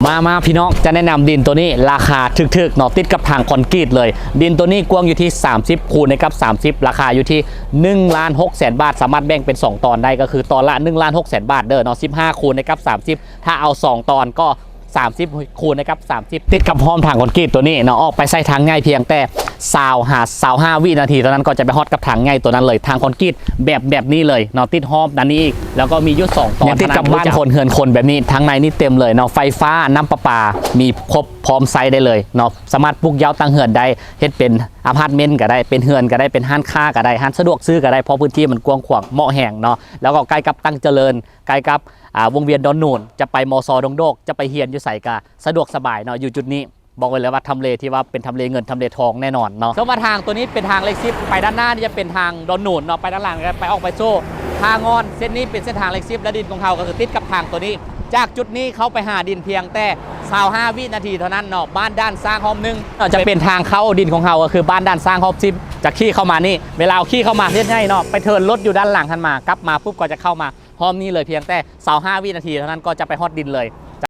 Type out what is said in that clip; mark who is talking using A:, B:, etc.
A: มาพี่น้องจะแนะนำดินตัวนี้ราคาถึกๆเนาะติดกับทางคอนกรีตเลยดินตัวนี้กว้างอยู่ที่30คูณนะครับ30ราคาอยู่ที่1,600,000 บาทสามารถแบ่งเป็น2ตอนได้ก็คือตอนละ1,600,000 บาทเด้อเนาะ15คูณนะครับ30ถ้าเอา2ตอนก็30คูณนะครับ30ติดกับพร้อมทางคอนกรีตตัวนี้เนาะออกไปใส่ทางง่ายเพียงแต่25วินาทีตอนนั้นก็จะไปฮอตกับทางง่ายตัวนั้นเลยทางคอนกรีตแบบนี้เลยเนาะติดหอมด้านนี้อีกแล้วก็มียุด2ตอนติดกับบ้านคนเฮือนคนแบบนี้ทางในนี่เต็มเลยเนาะไฟฟ้าน้ำประปามีครบพร้อมไซส์ได้เลยเนาะสามารถปลูกยาวตั้งเฮือนได้เฮ็ดเป็นอพาร์ตเมนต์ก็ได้เป็นเฮือนก็ได้เป็นห้างค้าก็ได้ห้างสะดวกซื้อก็ได้เพราะพื้นที่มันกว้างขวางเหมาะแห่งเนาะแล้วก็ใกล้กับตั้งเจริญใกล้กับวงเวียนดอนนูนจะไปมซดงโดกจะไปเฮียนอยู่ใส่กาสะดวกสบายเนาะอยู่จุดนี้บอกเลยว่าทำเลที่ว่าเป็นทำเลเงินทำเลทองแน่นอนเนาะเข้ามาทางตัวนี้เป็นทางเล็กซิปไปด้านหน้านี่จะเป็นทางดอนนูนเนาะไปด้านหลังไปออกไปโซ่ทางงอนเส้นนี้เป็นเส้นทางเล็กซิปและดินของเขาก็คือติดกับทางตัวนี้จากจุดนี้เขาไปหาดินเพียงแต่25 วินาทีเท่านั้นเนาะบ้านด้านสร้างห้องนึงจะเป็นทางเข้าดินของเขาก็คือบ้านด้านสร้างห้องซิปจากขี้เข้ามานี่เวลาขี้เข้ามาเส้นให้เนาะไปเทิร์นรถอยู่ด้านหลังทันมากลับมาปุ๊บก็จะเข้ามาห้องนี้เลยเพียงแต่25 วินาทีเท่านั้นก็จะไปฮอตดินเลย